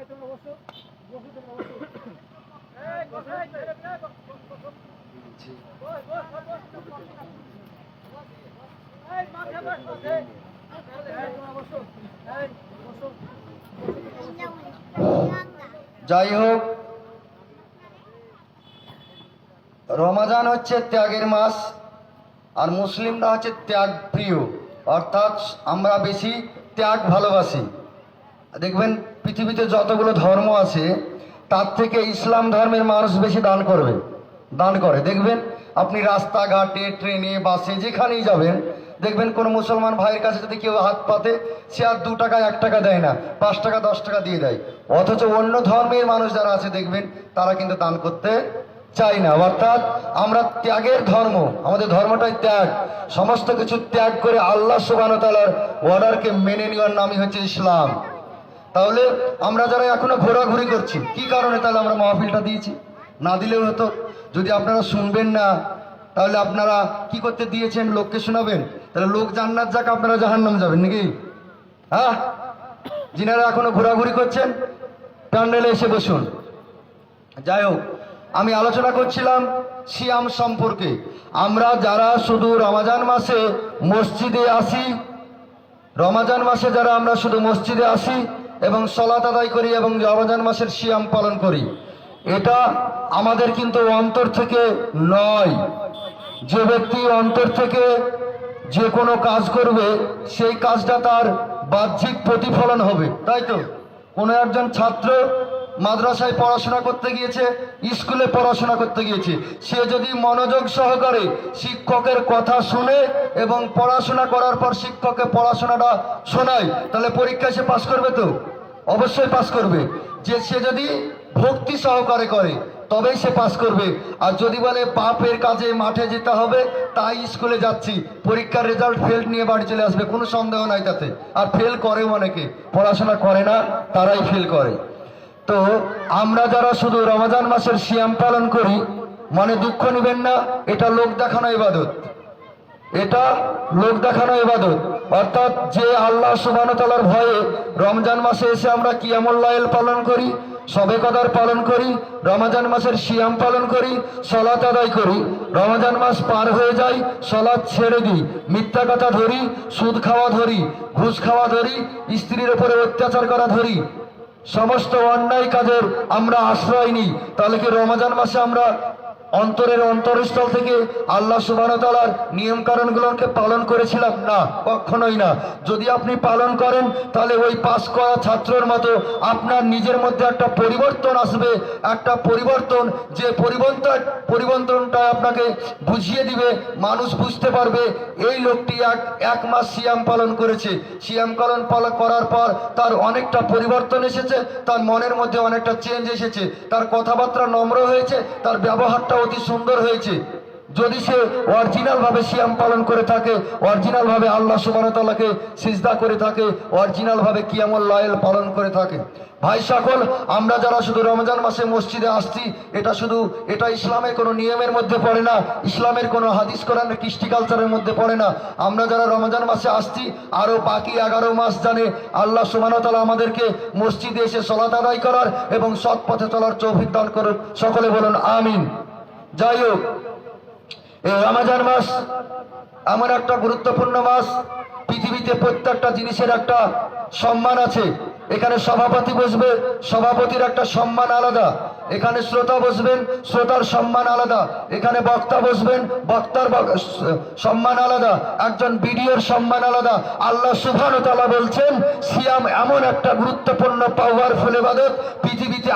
যাই হোক, রমাজান হচ্ছে ত্যাগের মাস, আর মুসলিমরা হচ্ছে ত্যাগ প্রিয়, অর্থাৎ আমরা বেশি ত্যাগ ভালোবাসি। দেখবেন পৃথিবীতে যতগুলো ধর্ম আছে তার থেকে ইসলাম ধর্মের মানুষ বেশি দান করে। দেখবেন আপনি রাস্তাঘাটে, ট্রেনে, বাসে, যেখানেই যাবেন, দেখবেন কোনো মুসলমান ভাইয়ের কাছে যদি কেউ হাত পাতে, সে আর 2 টাকা 1 টাকা দেয় না, 5 টাকা 10 টাকা দিয়ে দেয়। অথচ অন্য ধর্মের মানুষ যারা আছে দেখবেন তারা কিন্তু দান করতে চাই না। অর্থাৎ আমরা ত্যাগের ধর্ম, আমাদের ধর্মটাই ত্যাগ। সমস্ত কিছু ত্যাগ করে আল্লাহ সুবহানাহু ওয়া তাআলার অর্ডারকে মেনে নেওয়ার নামই হচ্ছে ইসলাম। তাহলে আমরা যারা এখনো ঘোরাঘুরি করছি, কি কারণে তাহলে আমরা মাহফিলটা দিয়েছি? না দিলেও হতো। যদি আপনারা শুনবেন না, তাহলে আপনারা কি করতে দিয়েছেন? লোককে শোনাবেন? তাহলে লোক জান্নাত যাক, আপনারা জাহান্নাম যাবেন নাকি? হ্যাঁ, যিনারা এখনো ঘোরাঘুরি করছেন প্যান্ডেলে এসে বসুন। যাই হোক, আমি আলোচনা করছিলাম সিয়াম সম্পর্কে। আমরা যারা শুধু রমজান মাসে মসজিদে আসি, রমজান মাসে যারা আমরা শুধু মসজিদে আসি এবং সালাত আদায় করি এবং রমজান মাসের সিয়াম পালন করি, এটা আমাদের কিন্তু অন্তর থেকে নয়। যে ব্যক্তি অন্তর থেকে যে কোনো কাজ করবে, সেই কাজটা তার বাহ্যিক প্রতিফলন হবে, তাই তো? কোনো একজন ছাত্র মাদ্রাসায় পড়াশোনা করতে গিয়েছে, স্কুলে পড়াশোনা করতে গিয়েছে, সে যদি মনোযোগ সহকারে শিক্ষকের কথা শুনে এবং পড়াশোনা করার পর শিক্ষককে পড়াশোনাটা শোনায়, তাহলে পরীক্ষায় সে পাস করবে তো? অবশ্যই পাস করবে। যে সে যদি ভক্তি সহকারে করে তবেই সে পাস করবে। আর যদি বলে পাপের কাজে মাঠে যেতে হবে, তাই স্কুলে যাচ্ছি, পরীক্ষার রেজাল্ট ফেল নিয়ে বাড়ি চলে আসবে, কোনো সন্দেহ নাই তাতে। আর ফেল করেও অনেকে, পড়াশোনা করে না তারাই ফেল করে। তো আমরা যারা শুধু রমজান মাসের সিয়াম পালন করি, মনে দুঃখ নেবেন না, এটা লোক দেখানো ইবাদত, এটা লোক দেখানো ইবাদত। অর্থাৎ যে আল্লাহ সুবহানাহু ওয়া তাআলার ভয়ে রমজান মাসে এসে আমরা কিয়ামুল লাইল পালন করি, শবে কদর পালন করি, রমজান মাসের সিয়াম পালন করি, সালাত আদায় করি, রমজান মাস পার হয়ে যায়, সালাত ছেড়ে দিই, মিথ্যা কথা ধরি, সুদ খাওয়া ধরি, ঘুষ খাওয়া ধরি, স্ত্রীর উপরে অত্যাচার করা ধরি, সমস্ত অন্যায় কাজের আমরা আশ্রয় নিই, তাহলে কি রমজান মাসে আমরা অন্তরের অন্তরস্থল থেকে আল্লাহ সুবহানাহু ওয়া তাআলার নিয়ম কানুনগুলোকে পালন করেছিলাম? না, কখনোই না। যদি আপনি পালন করেন, তাহলে ওই পাস করা ছাত্রের মতো আপনার নিজের মধ্যে একটা পরিবর্তন আসবে, একটা পরিবর্তন, যে পরিবর্তনটা আপনাকে বুঝিয়ে দিবে, মানুষ বুঝতে পারবে এই লোকটি এক মাস সিয়াম পালন করেছে। সিয়াম পালন করার পর তার অনেকটা পরিবর্তন এসেছে, তার মনের মধ্যে অনেকটা চেঞ্জ এসেছে, তার কথাবার্তা নম্র হয়েছে, তার ব্যবহারটা অতি সুন্দর হয়েছে। যদি সে অরিজিনাল ভাবে সিয়াম পালন করে থাকে, অরিজিনাল ভাবে আল্লাহ সুবহানাহু ওয়া তাআলাকে সিজদা করে থাকে, অরিজিনাল ভাবে কিয়ামুল লাইল পালন করে থাকে। ভাই সকল, আমরা যারা শুধু রমজান মাসে মসজিদে আসছি, এটা ইসলামের কোনো নিয়মের মধ্যে পড়ে না, ইসলামের কোনো হাদিস কোরআন কৃষ্টি কালচারের মধ্যে পড়ে না। আমরা যারা রমজান মাসে আসছি, আরো বাকি 11 মাস জানে আল্লাহ সুবহানাহু ওয়া তাআলা আমাদেরকে মসজিদে এসে সালাত আদায় করার এবং সৎ পথে চলার তৌফিক দান করুন। সকলে বলুন আমিন। যাই হোক, এই রমজান মাস এমন একটা গুরুত্বপূর্ণ মাস, পৃথিবীতে প্রত্যেকটা জিনিসের একটা সম্মান আছে। এখানে সভাপতি বসবে, সভাপতির একটা সম্মান আলাদা। এখানে শ্রোতা বসবেন, শ্রোতার সম্মান আলাদা। এখানে বক্তা বসবেন, বক্তার সম্মান আলাদা। একজন বিডিওর সম্মান আলাদা। আল্লাহ সুবহানাহু ওয়া তাআলা বলছেন, সিয়াম এমন একটা গুরুত্বপূর্ণ পাওয়ারফুল ইবাদত, পৃথিবীতে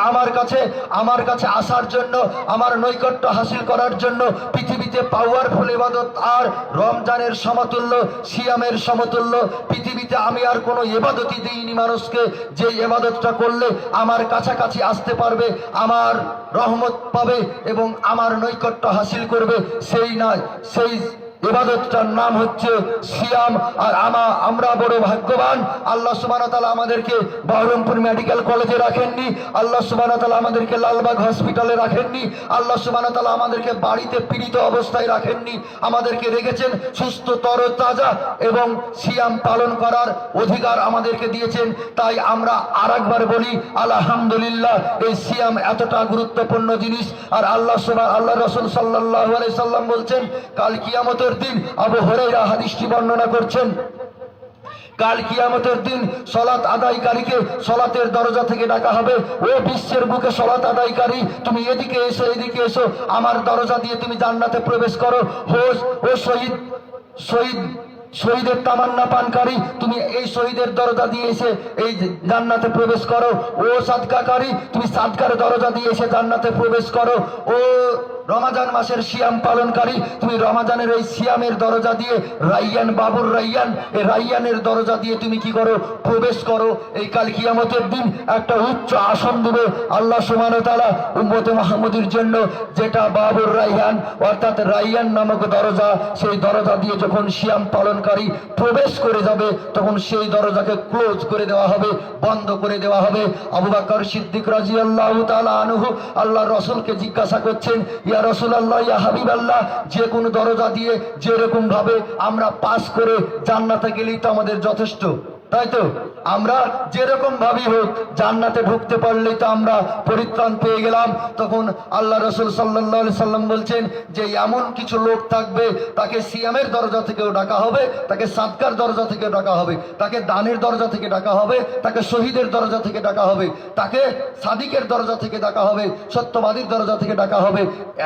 আমার কাছে আসার জন্য, আমার নৈকট্য হাসিল করার জন্য পৃথিবীতে পাওয়ারফুল ইবাদত আর রমজানের সমতুল্য, সিয়ামের সমতুল্য পৃথিবীতে আমি আর কোনো ইবাদতই দিইনি মানুষকে, যে ইবাদতটা করলে আমার কাছাকাছি আসতে পারবে, আমার রহমত পাবে এবং আমার নৈকট্য হাসিল করবে, সেই ইবাদতটার নাম হচ্ছে সিয়াম। আর আমরা বড় ভাগ্যবান, আল্লাহ সুবহানাহু ওয়া তাআলা আমাদেরকে বহরমপুর মেডিকেল কলেজে রাখেননি, আল্লাহ সুবহানাহু ওয়া তাআলা আমাদেরকে লালবাগ হসপিটালে রাখেননি, আল্লাহ সুবহানাহু ওয়া তাআলা আমাদেরকে বাড়িতে পীড়িত অবস্থায় রাখেননি, আমাদেরকে রেখেছেন সুস্থ তরতাজা এবং সিয়াম পালন করার অধিকার আমাদেরকে দিয়েছেন। তাই আমরা আরেকবার বলি আলহামদুলিল্লাহ। এই সিয়াম এতটা গুরুত্বপূর্ণ জিনিস। আর আল্লাহ রাসূল সাল্লাল্লাহু আলাইহি সাল্লাম বলছেন, কাল কিয়ামতের দিন, আবু হুরায়রা হাদিসটি বর্ণনা করছেন, কাল কিয়ামতের দিন সালাত আদায়কারীকে সালাতের দরজা থেকে ডাকা হবে, ও বিশ্বের বুকে সালাত আদায়কারী, তুমি এদিকে এসো, এদিকে এসো, আমার দরজা দিয়ে তুমি জান্নাতে প্রবেশ করো। ও শহীদের তামান্না পানকারী, তুমি এই শহীদের দরজা দিয়ে এসে এই জান্নাতে প্রবেশ করো। ও সাদকাকারী, তুমি সাদকার দরজা দিয়ে এসে জান্নাতে প্রবেশ করো। ও রমাজান মাসের সিয়াম পালনকারী, তুমি রমাজানের এই সিয়ামের দরজা দিয়ে রাইয়ান, বাবুর রাইয়ান, এই রাইয়ানের দরজা দিয়ে তুমি কি করো? প্রবেশ করো। এই কাল কিয়ামতের দিন একটা উচ্চ আসন দেবে আল্লাহ সুবহানাহু ওয়া তাআলা উম্মতে মুহাম্মদের জন্য, যেটা বাবুর রাইয়ান, অর্থাৎ রাইয়ান নামক দরজা। সেই দরজা দিয়ে যখন সিয়াম পালনকারী প্রবেশ করে যাবে, তখন সেই দরজাকে ক্লোজ করে দেওয়া হবে, বন্ধ করে দেওয়া হবে। আবু বকর সিদ্দিক রাদিয়াল্লাহু তাআলা আনহু আল্লাহর রাসূলকে জিজ্ঞাসা করছেন, ইয়া রাসূলুল্লাহ, ইয়া হাবিবাল্লাহ, যে কোন দরজা দিয়ে যেরকম ভাবে আমরা পাস করে জান্নাতে গেলেই তো আমাদের যথেষ্ট, তাই তো? আমরা যেরকম ভাবেই হোক জান্নাতে ঢুকতে পারলেই তো আমরা পরিত্রাণ পেয়ে গেলাম। তখন আল্লাহ রাসূল সাল্লাল্লাহু আলাইহি সাল্লাম বলছেন যে এমন কিছু লোক থাকবে, তাকে সিয়ামের দরজা থেকেও ডাকা হবে, তাকে সাদকার দরজা থেকে ডাকা হবে, তাকে দানের দরজা থেকে ডাকা হবে, তাকে শহীদের দরজা থেকে ডাকা হবে, তাকে সাদিকের দরজা থেকে ডাকা হবে, সত্যবাদীর দরজা থেকে ডাকা হবে।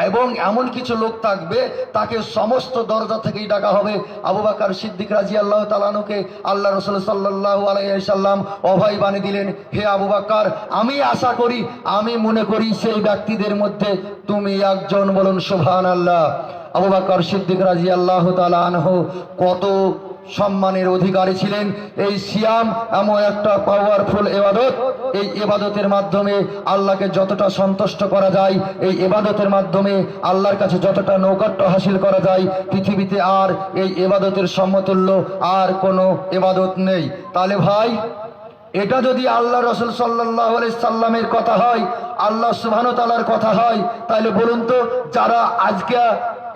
এবং এমন কিছু লোক থাকবে, তাকে সমস্ত দরজা থেকেই ডাকা হবে। আবু বকর সিদ্দিক রাদিয়াল্লাহু তাআলা আনহুকে আল্লাহ রাসূল সাল্লাল্লাহু আলাইহি সাল্লাম অভয় বাণী দিলেন, হে আবু বকর, আমি আশা করি, আমি মনে করি সেই ব্যক্তিদের মধ্যে তুমি একজন। বলুন সুবহানাল্লাহ। আবু বকর সিদ্দিক রাদিয়াল্লাহু তাআলা আনহু কত সম্মানের অধিকারী ছিলেন। এই সিয়াম এমন একটা পাওয়ারফুল ইবাদত, এই ইবাদতের মাধ্যমে আল্লাহকে যতটা সন্তুষ্ট করা যায়, এই ইবাদতের মাধ্যমে আল্লাহর কাছে যতটা নৈকট্য হাসিল করা যায়, পৃথিবীতে আর এই ইবাদতের সমতুল্য আর কোনো ইবাদত নেই। তাহলে ভাই, এটা যদি আল্লাহ রাসূল সাল্লাল্লাহু আলাইহি সাল্লামের কথা হয়, আল্লাহ সুবহানাহু ওয়া তাআলার কথা হয়, তাহলে বলুন তো, যারা আজকে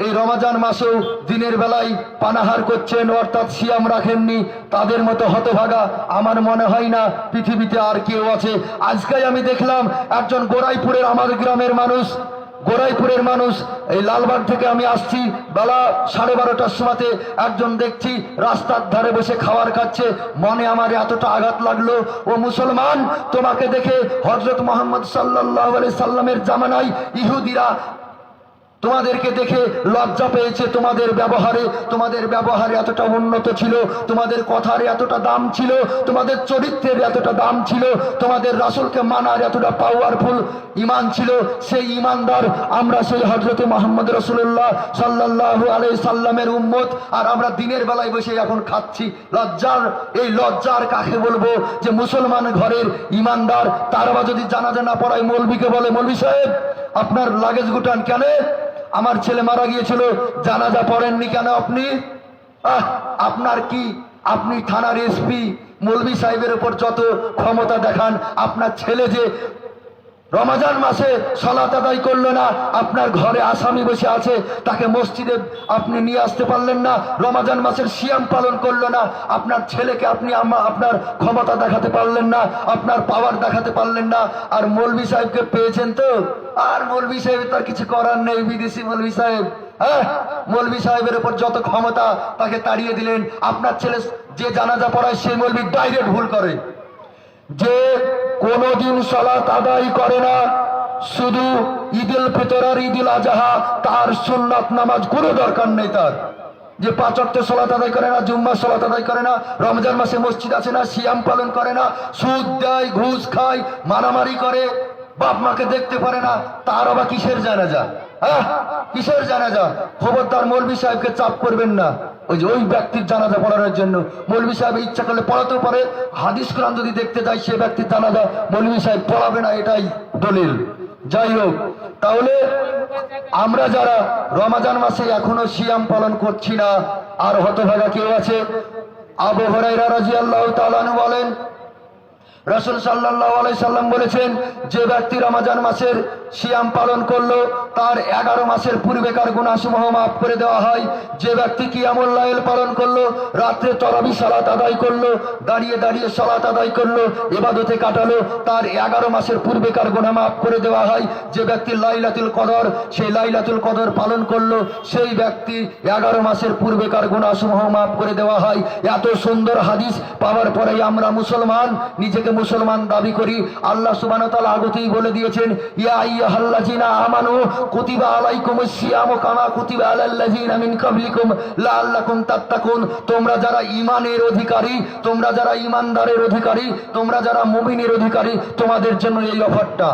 এই রমজান মাসেও দিনের বেলায় পানাহার করছেন, অর্থাৎ সিয়াম রাখেননি, তাদের মতো হতভাগা আমার মনে হয় না পৃথিবীতে আর কেউ আছে। আজকে আমি দেখলাম একজন গোরাইপুরের, আমার গ্রামের মানুষ, গোরাইপুরের মানুষ, এই লালবাগ থেকে আমি আসছি, বেলা 12:30টার সময়তে একজন দেখছি রাস্তার ধারে বসে খাবার খাচ্ছে। মনে আমার এতটা আঘাত লাগলো, ও মুসলমান, তোমাকে দেখে হযরত মুহাম্মদ সাল্লাল্লাহু আলাইহি সাল্লামের জামানায় ইহুদিরা তোমাদেরকে দেখে লজ্জা পেয়েছে। তোমাদের ব্যবহারে এতটা উন্নত ছিল, তোমাদের কথার এতটা দাম ছিল, তোমাদের চরিত্রের এতটা দাম ছিল, তোমাদের রাসূলকে মানার এতটা পাওয়ারফুল ঈমান ছিল। সেই ঈমানদার আমরা, সেই হযরত মুহাম্মদ রাসূলুল্লাহ সাল্লাল্লাহু আলাইহি সাল্লামের উম্মত, আর আমরা দিনের বেলায় বসে এখন খাচ্ছি। এই লজ্জার কাকে বলবো যে মুসলমান ঘরের ঈমানদার, তার আবার যদি জানাজা না পড়ায় মৌলভীকে বলে, মৌলভী সাহেব আপনার লাগেজ গুটান কেন? আমার ছেলে মারা গিয়েছিল, জানাজা পড়েননি কেন আপনি? আপনার কি, আপনি থানার এসপি, মৌলভী সাহেবের উপর যত ক্ষমতা দেখান, আপনার ছেলে যে রমজান মাসে সালাত আদায় করলো না, আপনার ঘরে আসামি বসে আছে, তাকে মসজিদে আপনি নিয়ে আসতে পারলেন না, রমজান মাসের সিয়াম পালন করলো না, আপনার ছেলেকে আপনি আপনার ক্ষমতা দেখাতে পারলেন না, আপনার পাওয়ার দেখাতে পারলেন না। আর মৌলভী সাহেবকে পেয়েছেন তো, আর মৌলভী সাহেব তার কিছু করার নেই, বিদেশি মৌলভী সাহেব। মৌলভী সাহেবের উপর যত ক্ষমতা, তাকে তাড়িয়ে দিলেন। আপনার ছেলে যে জানাজা পড়ায়, সেই মৌলভী ডাইরেক্ট ভুল করে, যে কোনদিন সালাত আদায় করে না, শুধু ঈদুল ফিতর আর ঈদুল আজহা, তার সুন্নাত নামাজ কোনো দরকার নেই তার, যে 5 ওয়াক্ত সালাত আদায় করে না, জুম্মার সালাত আদায় করে না, রমজান মাসে মসজিদ আছে না, সিয়াম পালন করে না, সুদ দেয়, ঘুষ খায়, মারামারি করে, বাপ মাকে দেখতে পারে না, তার আবার কিসের জানাজা? কিসের জানাজা? খবরদার মৌলভী সাহেবকে চাপ করবেন না ওই ব্যক্তির জানাজা পড়ানোর জন্য। মৌলভী সাহেব ইচ্ছা করলে পড়াতেও পারে, হাদিস কোরআন যদি দেখতে যায় সে ব্যক্তির জানাজা মৌলভী সাহেব পড়াবে না, এটাই দলিল। যাই হোক, তাহলে আমরা যারা রমাজান মাসে এখনো সিয়াম পালন করছি না, আর হতভাগা কেউ আছে? আবু হুরায়রা রাদিয়াল্লাহু তাআলা আনহু বলেন, রাসূল সাল্লাল্লাহু আলাইহি সাল্লাম বলেছেন, যে ব্যক্তি রমজান মাসের সিয়াম পালন করলো তার 11 মাসের পূর্বেকার গুনাহসমূহ মাফ করে দেওয়া হয়। যে ব্যক্তি কিয়ামুল লাইল পালন করলো, রাত্রে তারাবি সালাত আদায় করলো, দাঁড়িয়ে দাঁড়িয়ে সালাত আদায় করলো, ইবাদতে কাটালো, তার 11 মাসের পূর্বেকার গুনাহ মাফ করে দেওয়া হয়। যে ব্যক্তি লাইলাতুল কদর, সেই লাইলাতুল কদর পালন করলো, সেই ব্যক্তি 11 মাসের পূর্বেকার গুনাহসমূহ মাফ করে দেওয়া হয়। এত সুন্দর হাদিস পাওয়ার পরেই আমরা মুসলমান, নিজেকে মুসলমান দাবি করি। আল্লাহ সুবহানাহু ওয়া তাআলা আগতেই বলে দিয়েছেন, ইয়া আইয়ুহাল্লাযীনা আমানু কুতিবা আলাইকুমুস সিয়ামু কামা কুতিবা আলাল্লাযীনা মিন ক্বাবলিকুম লাআল্লাকুম তাত্তাকুন। তোমরা যারা ঈমানের অধিকারী, তোমরা যারা ঈমানদারের অধিকারী, তোমরা যারা মুমিনের অধিকারী, তোমাদের জন্য এই অফারটা,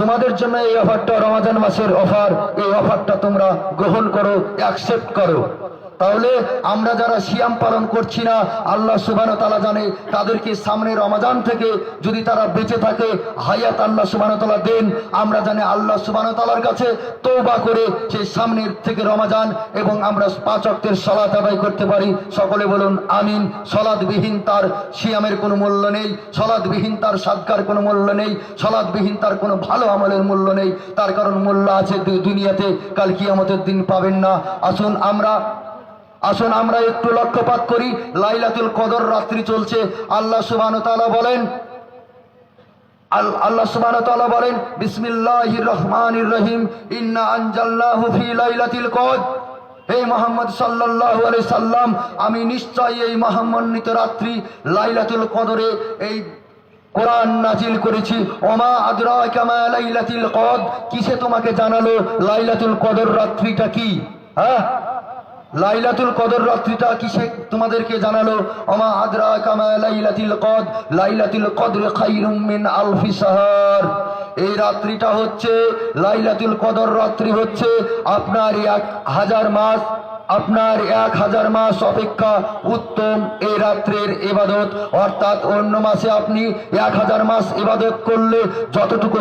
তোমাদের জন্য এই অফারটা, রমজান মাসের অফার, এই অফারটা তোমরা গ্রহণ করো, অ্যাকসেপ্ট করো। তাহলে আমরা যারা সিয়াম পালন করছি না, আল্লাহ সুবহানাহু ওয়া তাআলা জানে তাদেরকে সামনে রমজান থেকে যদি তারা বেঁচে থাকে, হায়াত আল্লাহ সুবহানাহু ওয়া তাআলা দেন, আমরা জানি আল্লাহ সুবহানাহু ওয়া তাআলার কাছে তওবা করে সেই সামনের থেকে রমজান এবং আমরা 5 ওয়াক্তের সালাত আদায় করতে পারি। সকলে বলুন আমিন। সালাতবিহীন তার সিয়ামের কোনো মূল্য নেই, সালাতবিহীন তার সাদকার কোনো মূল্য নেই, সালাতবিহীন তার কোনো ভালো আমলের মূল্য নেই। তার কারণ মূল্য আছে দুনিয়াতে, কাল কিয়ামতের দিন পাবেন না। আসুন আমরা একটু লক্ষ্যপাত করি। লাইলাতুল কদর রাত্রি চলছে। আল্লাহ সুবহানাহু ওয়া তাআলা বলেন বিসমিল্লাহির রহমানির রহিম, ইন্না আনজালনাহু ফি লাইলাতিল কদর। হে মুহাম্মদ সাল্লাল্লাহু আলাইহি সাল্লাম, আমি নিশ্চয়ই এই মহামণ্ডিত রাত্রি লাইলাতুল কদরে এই কোরআন নাজিল করেছি। ওমা আদরাকা মা লাইলাতুল কদর, কিসে তোমাকে জানালো লাইলাতুল কদর রাত্রিটা কি? লাইলাতুল কদর রাত্রিটা কিসে তোমাদেরকে জানালো? ওমা আদরাকা মা লাইলাতুল কদর, লাইলাতুল কদর খায়রুম মিন আলফি শাহর। এই রাত্রিটা হচ্ছে লাইলাতুল কদর রাত্রি হচ্ছে আপনার 1000 মাস, আপনার 1000 মাস অপেক্ষা উত্তম এই রাত্রের ইবাদত। অর্থাৎ অন্য মাসে আপনি 1000 মাস ইবাদত করলে যতটুকু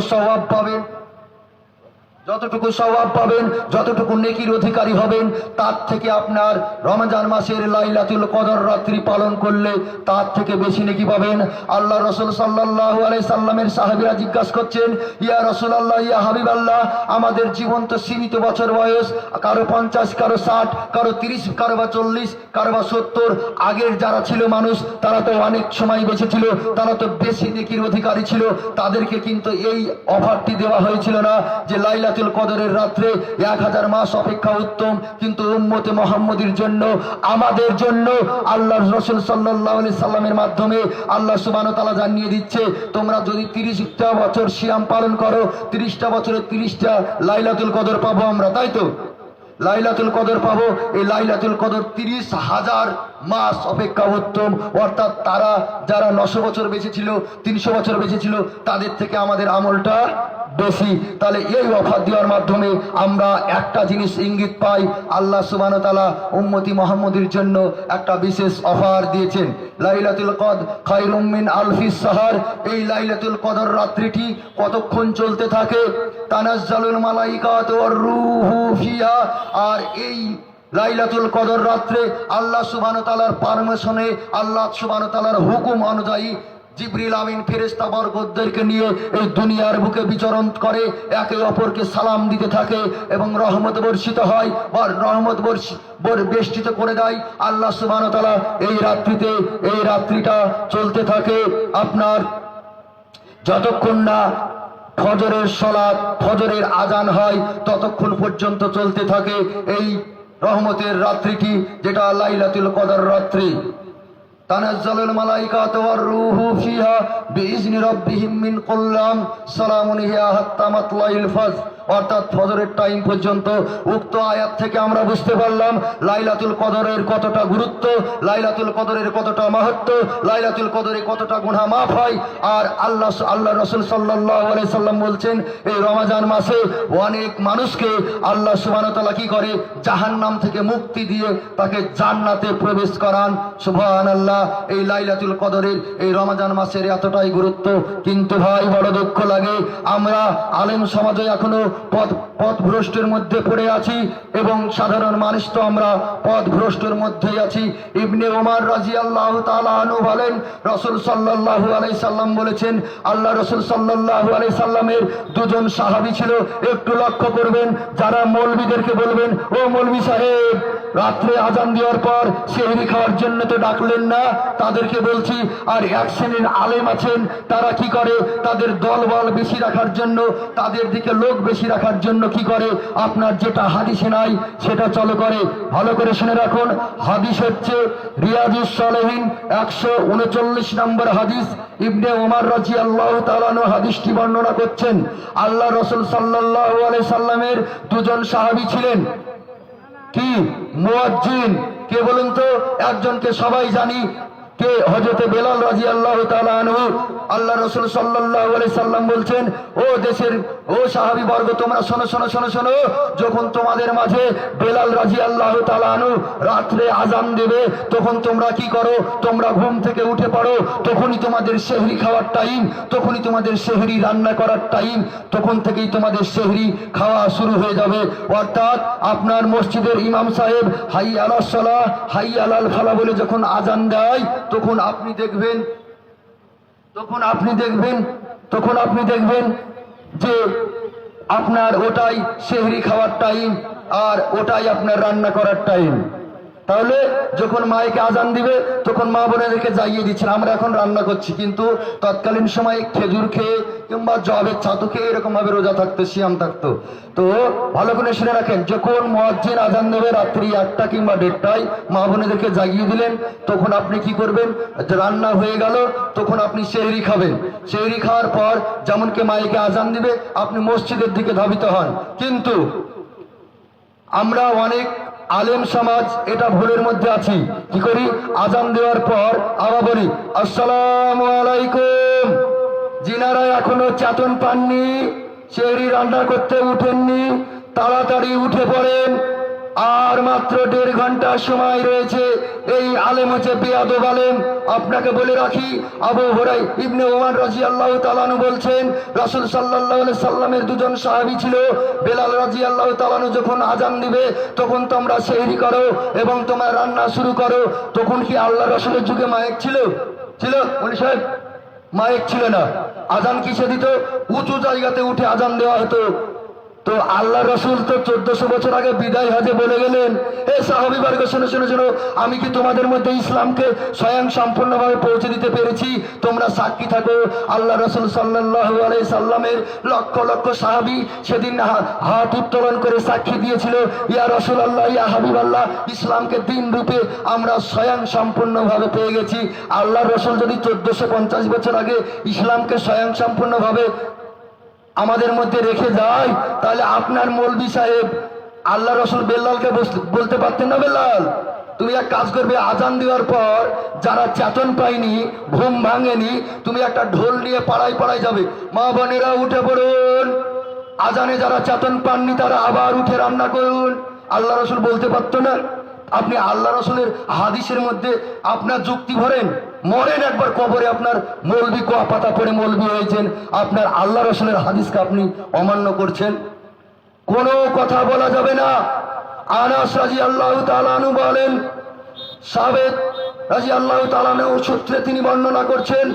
সওয়াব পাবেন, যতটুকু নেকির অধিকারী হবেন, তার থেকে আপনার রমজান মাসের লাইলাতুল কদর রাত্রি পালন করলে তার থেকে বেশি নেকি পাবেন। আল্লাহ রাসূল সাল্লাল্লাহু আলাইহি সাল্লামের সাহাবীরা জিজ্ঞাসা করছেন, ইয়া রাসূলুল্লাহ, ইয়া হাবিবাল্লাহ, আমাদের জীবন তো সীমিত বছর বয়স, কারো 50, কারো 60, কারো 30, কারো বা 40, কারো বা 70। আগের যারা ছিল মানুষ, তারা তো অনেক সময় বেঁচে ছিল, তারা তো বেশি নেকির অধিকারী ছিল, তাদেরকে কিন্তু এই অফারটি দেওয়া হয়েছিল না যে লাইলাতুল কদরের রাত্রে 1000 মাস অপেক্ষা উত্তম। কিন্তু উম্মতে মুহাম্মদীর জন্য, আমাদের জন্য আল্লাহর রাসূল সাল্লাল্লাহু আলাইহি সাল্লামের মাধ্যমে আল্লাহ সুবহানাহু ওয়া তাআলা জানিয়ে দিচ্ছে, তোমরা যদি 30টা বছর সিয়াম পালন করো, 30টা বছরে 30টা লাইলাতুল কদর পাবো আমরা, তাই তো? লাইলাতুল কদর পাবো। এই লাইলাতুল কদর 30,000 মাস অপেক্ষা উত্তম। অর্থাৎ তারা যারা 900 বছর বেঁচে ছিল, 300 বছর বেঁচে ছিল, তাদের থেকে আমাদের আমলটা বেশি। তাহলে এই অফার দেওয়ার মাধ্যমে আমরা একটা জিনিস ইঙ্গিত পাই, আল্লাহ সুবহানাহু ওয়া তাআলা উম্মতি মুহাম্মদীর জন্য একটা বিশেষ অফার দিয়েছেন। লাইলাতুল কদর খায়রুম মিন আলফি শাহর। এই লাইলাতুল কদর রাত্রিটি কতক্ষণ চলতে থাকে? তানাজ্জালুল মালাইকাতু ওয়ার রূহু ফিহা। আর এই লাইলাতুল কদর রাত্রে আল্লাহ সুবহানাহু ওয়া তাআলার পারমিশনে, আল্লাহ সুবহানাহু ওয়া তাআলার হুকুম অনুযায়ী জিবরিল আমিন ফেরেশতা বরকতদেরকে নিয়ে এই দুনিয়ার বুকে বিচরণ করে, একে অপরকে সালাম দিতে থাকে এবং রহমত বর্ষিত হয় বা রহমত বেষ্টিত করে দেয় আল্লাহ সুবহানাহু ওয়া তাআলা। এই রাত্রিটা চলতে থাকে আপনার যতক্ষণ না ফজরের সালাত, ফজরের আজান হয়, ততক্ষণ পর্যন্ত চলতে থাকে এই রহমতের রাত্রিটি, যেটা লাইলাতুল কদর রাত্রি। তানাজ্জালুল মালাইকাতু ওয়ার রূহু ফিহা বিইজনি রাব্বিহিম মিন কুল্লি আমর সালামুন হিয়া হাত্তা মাতলাইল ফজর। অর্থাৎ ফজরের টাইম পর্যন্ত। উক্ত আয়াত থেকে আমরা বুঝতে পারলাম লাইলাতুল কদরের কতটা গুরুত্ব, লাইলাতুল কদরের কতটা মাহাত্ম্য, লাইলাতুল কদরে কতটা গুনাহ মাফ হয়। আর আল্লাহ রাসূল সাল্লাল্লাহু আলাইহি সাল্লাম বলছেন এই রমজান মাসে অনেক মানুষকে আল্লাহ সুবহানাহু ওয়া তাআলা কি করে, জাহান্নাম থেকে মুক্তি দিয়ে তাকে জান্নাতে প্রবেশ করান। সুবহানাল্লাহ। এই লাইলাতুল কদরের এই রমজান মাসের এতটাই গুরুত্ব। কিন্তু ভাই বড় দুঃখ লাগে, আমরা আলেম সমাজে এখনো পথভ্রষ্টের মধ্যে পড়ে আছি এবং সাধারণ মানুষ তো আমরা পথভ্রষ্টের মধ্যেই আছি। ইবনে ওমর রাদিয়াল্লাহু তাআলা আনহু বলেন, রাসূল সাল্লাল্লাহু আলাইহি সাল্লাম বলেছেন, আল্লাহ রাসূল সাল্লাল্লাহু আলাইহি সাল্লামের দুজন সাহাবী ছিল। একটু লক্ষ্য করবেন, যারা মৌলবীদেরকে বলবেন, ও মৌলবী সাহেব রাত্রে আজান দেওয়ার পর সেহরি খাওয়ার জন্য তো ডাকলেন না, তাদেরকে বলছি। আর এক শ্রেণীর আলেম আছেন, তারা কি করে, তাদের দলবল বেশি রাখার জন্য, তাদের দিকে লোক বেশি রাখার জন্য কি করে, আপনার যেটা হাদিসে নাই সেটা চালু করে। ভালো করে শুনে রাখুন, হাদিস হচ্ছে রিয়াজুস সালেহিন 139 নম্বর হাদিস। ইবনে ওমর রাদিয়াল্লাহু তাআলা আনহু হাদিসটি বর্ণনা করছেন। আল্লাহ রাসূল সাল্লাল্লাহু আলাইহি সাল্লামের দুজন সাহাবী ছিলেন। কি মুয়াজ্জিন কে বলুন তো? একজনকে সবাই জানি, কে? হযরতে বেলাল রাদিয়াল্লাহু তাআলা আনহু। আল্লাহ রাসূল সাল্লাল্লাহু আলাইহি সাল্লাম বলছেন, ও দেশের ও সাহাবী বর্গ, তোমরা শোনো শোনো শোনো শোনো, যখন তোমাদের মাঝে বেলাল রাদিয়াল্লাহু তাআলা আনহু রাত্রে আযান দেবে, তখন তোমরা কি করো, তোমরা ঘুম থেকে উঠে পড়ো। তখনই তোমাদের সেহরি খাওয়ার টাইম, তখনই তোমাদের সেহরি রান্না করার টাইম, তখন থেকেই তোমাদের সেহরি খাওয়া শুরু হয়ে যাবে। অর্থাৎ আপনার মসজিদের ইমাম সাহেব হাই আলাস সালাহ হাই আলাল ফালাহ বলে যখন আযান দেয়, তখন আপনি দেখবেন যে আপনার ওটাই সেহরি খাওয়ার টাইম, আর ওটাই আপনার রান্না করার টাইম। তাহলে যখন মাইকে আজান দিবে তখন মা বোনেদেরকে জাগিয়ে দিচ্ছেন, আমরা এখন রান্না করছি, কিন্তু তৎকালীন সময়ে খেজুর খেয়ে কিংবা জবের ছাতু খেয়ে এরকম ভাবে রোজা থাকতো, সিয়াম থাকতো। তো ভালো করে শুনে রাখেন, যখন মুয়াজ্জিন আজান দেবে রাত্রি 1টা কিংবা 1:30টায়, মা বোনেদেরকে জাগিয়ে দিলেন, তখন আপনি কি করবেন, রান্না হয়ে গেল, তখন আপনি সেহরি খাবেন। সেহরি খাওয়ার পর যেমনকি মাইকে আজান দিবে আপনি মসজিদের দিকে ধাবিত হন। কিন্তু আমরা অনেক আলেম সমাজ এটা ভুলের মধ্যে আছি। কি করি, আজান দেওয়ার পর আবার বলি আসসালামু আলাইকুম। যিনারা এখনো চেতন পাননি, সেহরি রান্না করতে উঠেননি, তাড়াতাড়ি উঠে পড়েন, আর মাত্র 1.5 ঘন্টা সময় রয়েছে। এই আলেম হচ্ছে বেয়াদব আলেম। আপনাকে বলে রাখি, আবু হুরায়রা ইবনে ওমর রাদিয়াল্লাহু তাআলা আনহু বলছেন, রাসূল সাল্লাল্লাহু আলাইহি সাল্লামের দুজন সাহাবী ছিল। বেলাল রাদিয়াল্লাহু তাআলা আনহু যখন আজান দিবে তখন তোমরা সেহরি করো এবং তোমরা রান্না শুরু করো। তখন কি আল্লাহ রাসূলের যুগে মাইক ছিল? উনি সাহেব মাইক ছিল না। আজান কিসে দিত? উঁচু জায়গাতে উঠে আজান দেওয়া হতো। তো আল্লাহ রসুল তো 1400 বছর আগে বিদায় হজে বলে গেলেন, হে সাহাবী বর্গ শোনো শোনো শোনো, আমি কি তোমাদের মধ্যে ইসলামকে স্বয়ং সম্পূর্ণভাবে পৌঁছে দিতে পেরেছি? তোমরা সাক্ষী থাকো। আল্লাহ রসুল সাল্লাল্লাহু আলাইহি সাল্লামের লক্ষ লক্ষ সাহাবী সেদিন হাত উত্তোলন করে সাক্ষী দিয়েছিল, ইয়া রাসূলুল্লাহ, ইয়া হাবিবাল্লাহ, ইসলামকে দিন রূপে আমরা স্বয়ং সম্পূর্ণভাবে পেয়ে গেছি। আল্লাহ রসুল যদি 1450 বছর আগে ইসলামকে স্বয়ং সম্পূর্ণভাবে আমাদের মধ্যে রেখে যায়, তাহলে আপনার মৌলবী সাহেব আল্লাহ রসুল বেলালকে বলতে পারতেন না, বেলাল তুমি এক কাজ করবে, আজান দেওয়ার পর যারা চেতন পায়নি, ঘুম ভাঙেনি, তুমি একটা ঢোল নিয়ে পাড়ায় পাড়ায় যাবে, মা বোনেরা উঠে পড়ুন, আজানে যারা চেতন পাননি তারা আবার উঠে রান্না করুন। আল্লাহ রসুল বলতে পারতো না? আপনি আল্লাহ রসুলের হাদিসের মধ্যে আপনার যুক্তি ভরেন, মরেন একবার কবরে, আপনার মৌলবি কোয়া পাতা পড়ে মৌলবি হয়েছেন, আপনার আল্লাহ রসুলের হাদিসকে আপনি অমান্য করছেন। কোনো কথা বলা যাবে না। আনাস রাদিয়াল্লাহু তাআলা আনহু বলেন, সাবেত রাদিয়াল্লাহু তাআলা আনহু সূত্রে তিনি বর্ণনা করছেন,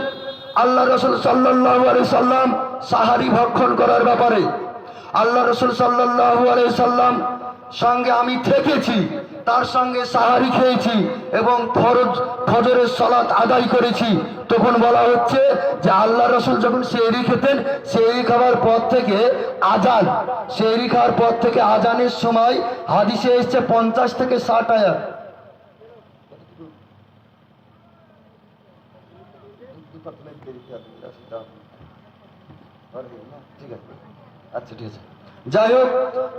আল্লাহ রসুল সাল্লাল্লাহু আলাইহি সাল্লাম সাহারি ভক্ষণ করার ব্যাপারে আল্লাহ রসুল সাল্লাল্লাহু আলাইহি সাল্লাম সঙ্গে আমি থেকেছি, তার সঙ্গে সাহারি খেয়েছি এবং ফজরের সালাত আদায় করেছি। তখন বলা হচ্ছে যে আল্লাহ রসুল যখন সেহরি খেতেন, সেহরি খাওয়ার পর থেকে আজান, সেহরি খাওয়ার পর থেকে আজানের সময় হাদিসে এসছে 50 থেকে 60 আয়াত। ঠিক আছে, আচ্ছা ঠিক আছে। যাই হোক,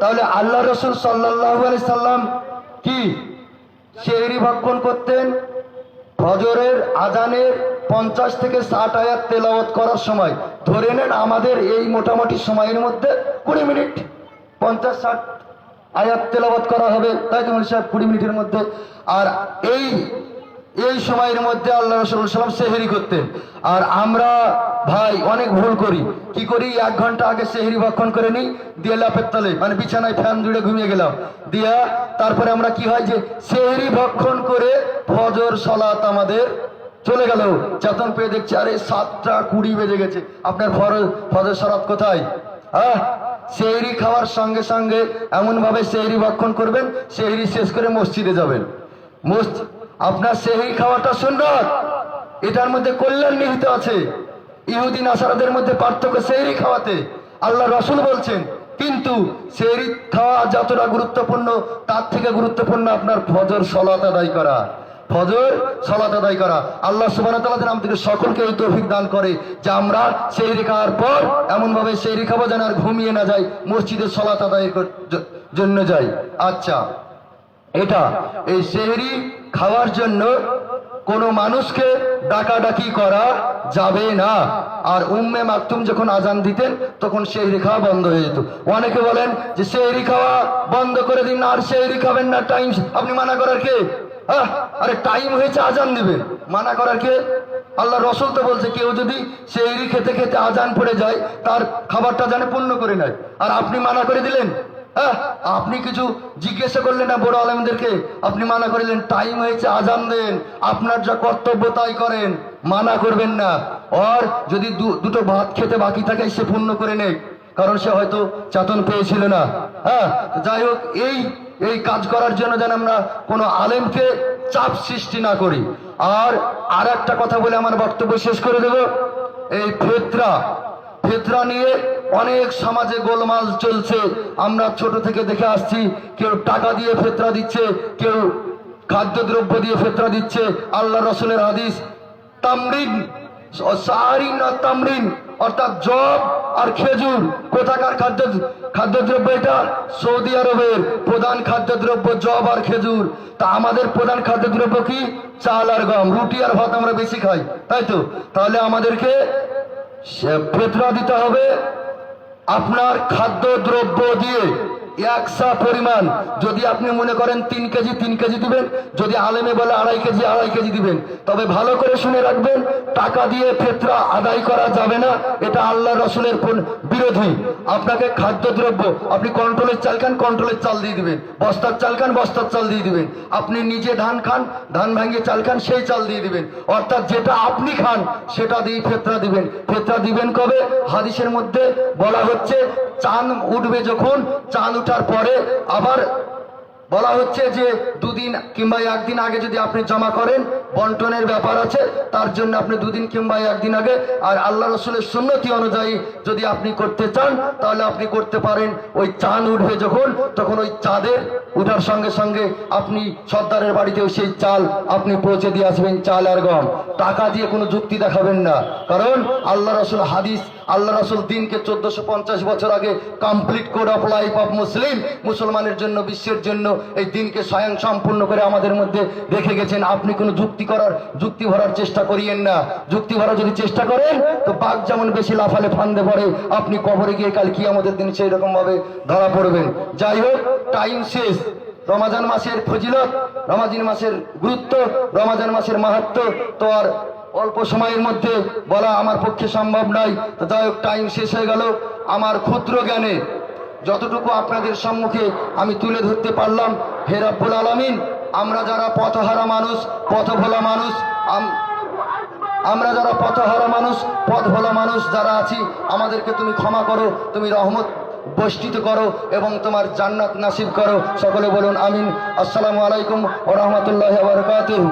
তাহলে আল্লাহ রসুল সাল্লাল্লাহু আলাইহি সাল্লাম কি সেহরি ভক্ষণ করতেন? ফজরের আজানের 50 থেকে 60 আয়াত তেলাওয়াত করার সময়। ধরে নেন আমাদের এই মোটামুটি সময়ের মধ্যে 20 মিনিট 50-60 আয়াত তেলাওয়াত করা হবে, তাই তো সাহেব? 20 মিনিটের মধ্যে। আর এই সময়ের মধ্যে আল্লাহ রাসূল সাল্লাল্লাহু আলাইহি ওয়াসাল্লাম সেহরি করতেন। আর আমরা ভাই অনেক ভুল করি। কি করি? 1 ঘন্টা আগে সেহরি ভক্ষণ করে নিই, দিয়ে লাফের তলে মানে বিছানায় ফ্যান জুড়ে ঘুমিয়ে গেলাম, দিয়া তারপরে আমরা কি হয় যে সেহরি ভক্ষণ করে ফজর সালাত আমাদের চলে গেল। চেতন পেয়ে দেখছি আরে 7:20 বেজে গেছে। আপনার ফজর সালাত কোথায়? সেহরি খাওয়ার সঙ্গে সঙ্গে এমন ভাবে সেহরি ভক্ষণ করবেন, সেহরি শেষ করে মসজিদে যাবেন। আপনার সেহরি খাওয়াটা সুন্নাত, এটার মধ্যে কল্যাণ নিহিত আছে। ইহুদি নাসারাদের মধ্যে পার্থক্য সেহরি খাওয়াতে, আল্লাহ রাসূল বলছেন। কিন্তু সেহরি খাওয়া যতটা গুরুত্বপূর্ণ, তার থেকে গুরুত্বপূর্ণ আপনার ফজর সালাত আদায় করা। ফজর সালাত আদায় করা। আল্লাহ সুবহানাহু ওয়া তাআলা যেন আমাদের সকলকে এই তৌফিক দান করে যে আমরা সেহরি খাওয়ার পর এমন ভাবে সেহরি খাবো যেন আর ঘুমিয়ে না যাই, মসজিদে সালাত আদায়ের জন্য যাই। আচ্ছা, এটা এই সেহরি খাওয়ার জন্য কোনো মানুষকে ডাকাডাকি করা যাবে না। আর উম্মে মাকতুম যখন আজান দিতেন তখন সেহরি খাওয়া বন্ধ হয়ে যেত। অনেকে বলেন যে সেহরি খাওয়া বন্ধ করে দিন, আর সেহরি খাবেন না, টাইম। আপনি মানা করার কে? আরে টাইম হয়েছে, আজান দিবেন, মানা করার কে? আল্লাহ রসুল তো বলছে কেউ যদি সেহরি খেতে খেতে আজান পড়ে যায় তার খাবারটা যেন পূর্ণ করে নেয়, আর আপনি মানা করে দিলেন। আপনি কিছু জিজ্ঞাসা করলেন না বড় আলেমদেরকে, আপনি মানা করিলেন টাইম হয়েছে আজান দেন, আপনার যা কর্তব্য তাই করেন, মানা করবেন না। আর যদি দুটো ভাত খেতে বাকি থাকে সে পূর্ণ করে নেয়, কারণ সে হয়তো চেতন পেয়েছিল না। যাই হোক, এই কাজ করার জন্য যেন আমরা কোনো আলেমকে চাপ সৃষ্টি না করি। আর একটা কথা বলে আমার বক্তব্য শেষ করে দেব। এই ফিতরা নিয়ে অনেক সমাজে গোলমাল চলছে। আমরা ছোট থেকে দেখে আসছি, কেউ টাকা দিয়ে ফিতরা দিচ্ছে, কেউ খাদ্যদ্রব্য দিয়ে ফিতরা দিচ্ছে। আল্লাহ রাসূলের হাদিস, তামরিন সারিন আর তামরিন, অর্থাৎ জব আর খেজুর কোথাকার খাদ্যদ্রব্য? এটা সৌদি আরবের প্রধান খাদ্যদ্রব্য জব আর খেজুর। তা আমাদের প্রধান খাদ্যদ্রব্য কি? চাল আর গম, রুটি আর ভাত আমরা বেশি খাই, তাই তো? তাহলে আমাদেরকে ফিতরা দিতে হবে আপনার খাদ্যদ্রব্য দিয়ে একশা পরিমাণ। যদি আপনি মনে করেন 3 কেজি 3 কেজি দিবেন, যদি আলেমে বলে 2.5 কেজি দিবেন। তবে ভালো করে শুনে রাখবেন, টাকা দিয়ে ফিতরা আদায় করা যাবে না, এটা আল্লাহ রাসূলের বিরোধী। আপনাকে খাদ্যদ্রব্য, আপনি কন্ট্রোলের চাল খান, কন্ট্রোলের চাল দিয়ে দিবেন, বস্তার চাল খান, বস্তার চাল দিয়ে দিবেন। আপনি নিজে ধান খান, ধান ভাঙিয়ে চাল খান, সেই চাল দিয়ে দিবেন। অর্থাৎ যেটা আপনি খান সেটা দিয়ে ফিতরা দিবেন। ফিতরা দিবেন কবে? হাদিসের মধ্যে বলা হচ্ছে চাঁদ উঠবে যখন, চাঁদ ওঠার পরে আবার বলা হচ্ছে যে 2 দিন কিংবা 1 দিন আগে যদি আপনি জমা করেন, বন্টনের ব্যাপার আছে, তার জন্য আপনি 2 দিন কিংবা 1 দিন আগে। আর আল্লাহ রসুলের সুন্নতি অনুযায়ী যদি আপনি করতে চান তাহলে আপনি করতে পারেন। ওই চাঁদ উঠবে যখন, তখন ওই চাঁদের উঠার সঙ্গে সঙ্গে আপনি সর্দারের বাড়িতেও সেই চাল আপনি পৌঁছে দিয়ে আসবেন, চাল আর গম। টাকা দিয়ে কোনো যুক্তি দেখাবেন না, কারণ আল্লাহ রসুল হাদিস, আল্লাহ রসুল দিনকে 1450 বছর আগে complete code of life of মুসলমানের জন্য, বিশ্বের জন্য এই দিনকে স্বয়ং সম্পূর্ণ করে আমাদের মধ্যে রেখে গেছেন। আপনি কোনো যুক্তি ভরার চেষ্টা করিয়েন না। যুক্তি ভরার যদি চেষ্টা করেন তো বাঘ যেমন বেশি লাফালে ফান্দে পড়ে, আপনি কবরে গিয়ে কাল কিয়ামতের দিন সেই রকম ভাবে ধরা পড়বেন। যাই হোক, টাইম শেষ। রমাজান মাসের ফজিলত, রমাজান মাসের গুরুত্ব, রমাজান মাসের মাহাত্ম্য তো আর অল্প সময়ের মধ্যে বলা আমার পক্ষে সম্ভব নয়। তো যাই হোক, টাইম শেষ হয়ে গেল। আমার ক্ষুদ্র জ্ঞানে যতটুকু আপনাদের সম্মুখে আমি তুলে ধরতে পারলাম, হে রব্বুল আলামিন, আমরা যারা পথহারা মানুষ, পথভোলা মানুষ, আমরা যারা পথহারা মানুষ, পথভোলা মানুষ যারা আছি, আমাদেরকে তুমি ক্ষমা করো, তুমি রহমত বর্ষিত করো এবং তোমার জান্নাত নাসিব করো। সকলে বলুন আমিন। আসসালামু আলাইকুম ওয়া রাহমাতুল্লাহি ওয়া বারাকাতুহু।